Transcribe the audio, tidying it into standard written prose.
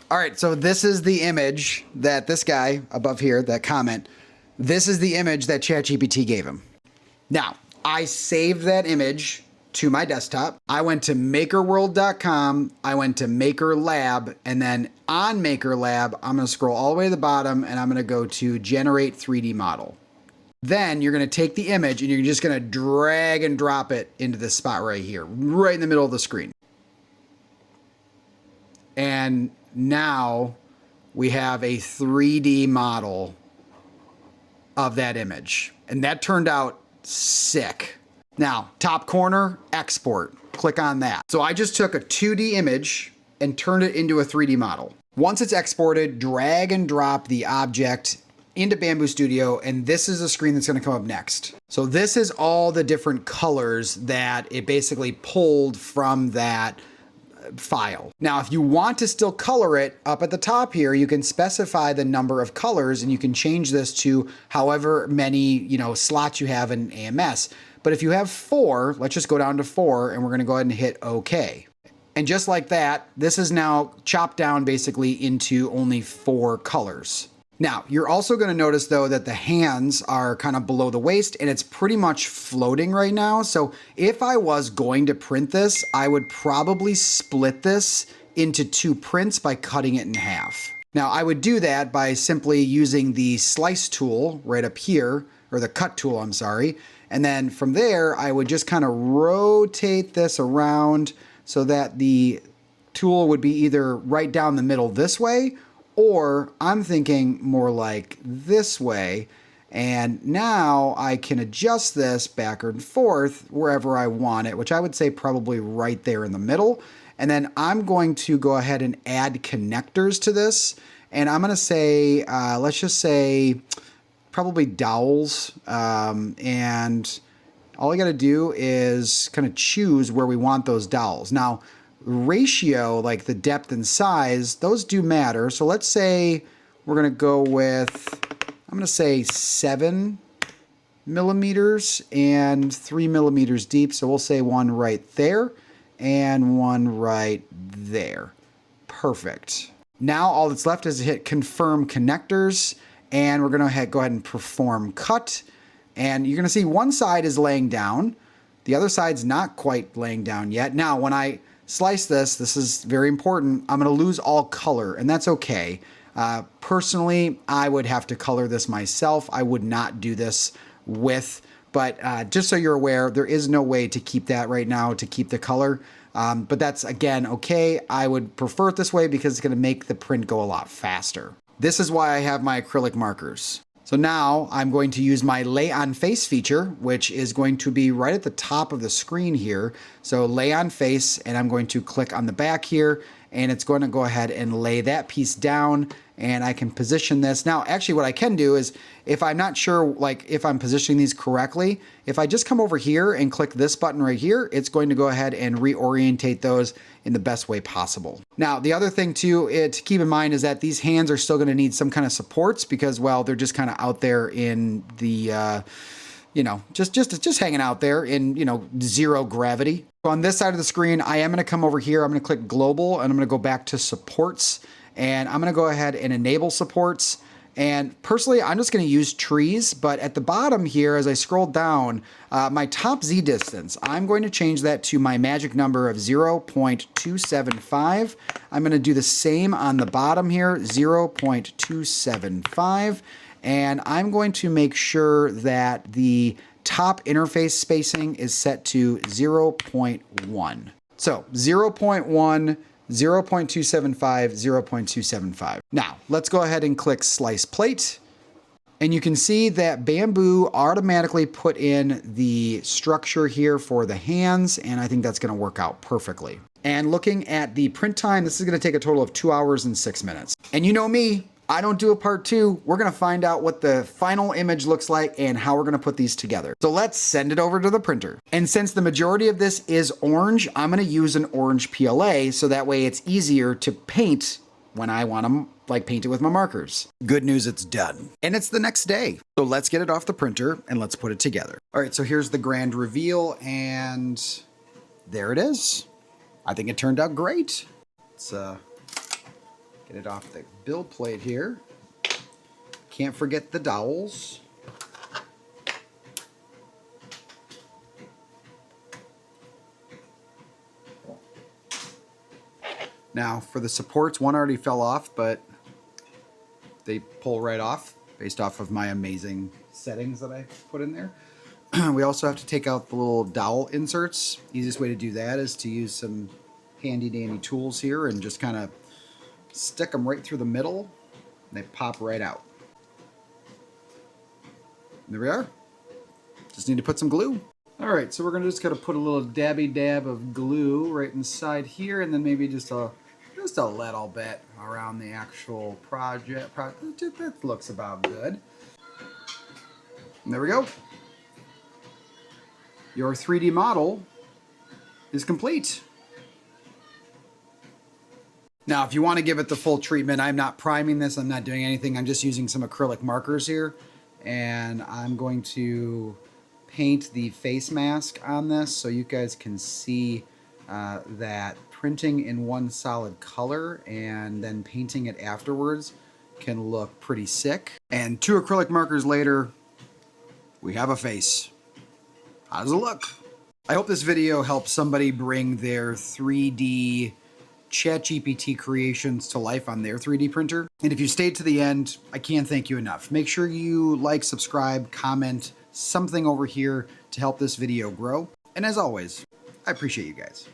All right, so this is the image that this guy above here, that comment, this is the image that ChatGPT gave him. Now, I saved that image to my desktop. I went to makerworld.com, I went to Maker Lab, and then on Maker Lab, I'm gonna scroll all the way to the bottom and I'm gonna go to Generate 3D Model. Then you're gonna take the image and you're just gonna drag and drop it into this spot right here, right in the middle of the screen. And now we have a 3D model of that image. And that turned out sick. Now, top corner, export. Click on that. So I just took a 2D image and turned it into a 3D model. Once it's exported, drag and drop the object into Bamboo Studio, and this is the screen that's gonna come up next. So this is all the different colors that it basically pulled from that file. Now, if you want to still color it, up at the top here, you can specify the number of colors and you can change this to however many, slots you have in AMS. But if you have 4, let's just go down to 4 and we're gonna go ahead and hit OK. And just like that, this is now chopped down basically into only 4 colors. Now, you're also gonna notice though that the hands are kind of below the waist and it's pretty much floating right now. So if I was going to print this, I would probably split this into 2 prints by cutting it in half. Now, I would do that by simply using the slice tool right up here, or the cut tool, I'm sorry. And then from there, I would just kind of rotate this around so that the tool would be either right down the middle this way, or I'm thinking more like this way. And now I can adjust this back and forth wherever I want it, which I would say probably right there in the middle. And then I'm going to go ahead and add connectors to this. And I'm gonna say, let's just say probably dowels. And all I gotta do is kind of choose where we want those dowels. Now, ratio, like the depth and size, those do matter. So let's say we're gonna go with, I'm gonna say 7 millimeters and 3 millimeters deep. So we'll say one right there and one right there. Perfect. Now all that's left is to hit confirm connectors, and we're gonna go ahead and perform cut. And you're gonna see one side is laying down, the other side's not quite laying down yet. Now, when I slice this is very important, I'm gonna lose all color, and that's okay. Personally, I would have to color this myself. I would not do this with, but just so you're aware, there is no way to keep that right now, to keep the color. But that's, again, okay. I would prefer it this way because it's gonna make the print go a lot faster. This is why I have my acrylic markers. So now I'm going to use my lay on face feature, which is going to be right at the top of the screen here. So lay on face, and I'm going to click on the back here, and it's going to go ahead and lay that piece down, and I can position this. Now, actually what I can do is, if I'm not sure like if I'm positioning these correctly, if I just come over here and click this button right here, it's going to go ahead and reorientate those in the best way possible. Now, the other thing too to keep in mind is that these hands are still gonna need some kind of supports because, well, they're just kind of out there in the, just hanging out there in, 0 gravity. So on this side of the screen, I am gonna come over here, I'm gonna click global, and I'm gonna go back to supports, and I'm gonna go ahead and enable supports. And personally, I'm just gonna use trees, but at the bottom here, as I scroll down, my top Z distance, I'm going to change that to my magic number of 0.275. I'm gonna do the same on the bottom here, 0.275. And I'm going to make sure that the top interface spacing is set to 0.1. So 0.1, 0.275, 0.275. Now, let's go ahead and click Slice Plate. And you can see that Bamboo automatically put in the structure here for the hands, and I think that's gonna work out perfectly. And looking at the print time, this is gonna take a total of 2 hours and 6 minutes. And you know me, I don't do a part 2. We're gonna find out what the final image looks like and how we're gonna put these together. So let's send it over to the printer. And since the majority of this is orange, I'm gonna use an orange PLA so that way it's easier to paint when I wanna paint it with my markers. Good news, it's done. And it's the next day. So let's get it off the printer and let's put it together. All right, so here's the grand reveal, and there it is. I think it turned out great. Let's Get it off the build plate here. Can't forget the dowels. Now for the supports, one already fell off, but they pull right off based off of my amazing settings that I put in there. We also have to take out the little dowel inserts. Easiest way to do that is to use some handy dandy tools here and just kind of stick them right through the middle. And they pop right out. And there we are. Just need to put some glue. All right, so we're gonna just gotta put a little dabby dab of glue right inside here, and then maybe just a little bit around the actual project. That looks about good. And there we go. Your 3D model is complete. Now, if you want to give it the full treatment, I'm not priming this, I'm not doing anything, I'm just using some acrylic markers here, and I'm going to paint the face mask on this so you guys can see that printing in one solid color and then painting it afterwards can look pretty sick. And 2 acrylic markers later, we have a face. How does it look? I hope this video helps somebody bring their 3D ChatGPT creations to life on their 3D printer. And if you stayed to the end, I can't thank you enough. Make sure you like, subscribe, comment, something over here to help this video grow. And as always, I appreciate you guys.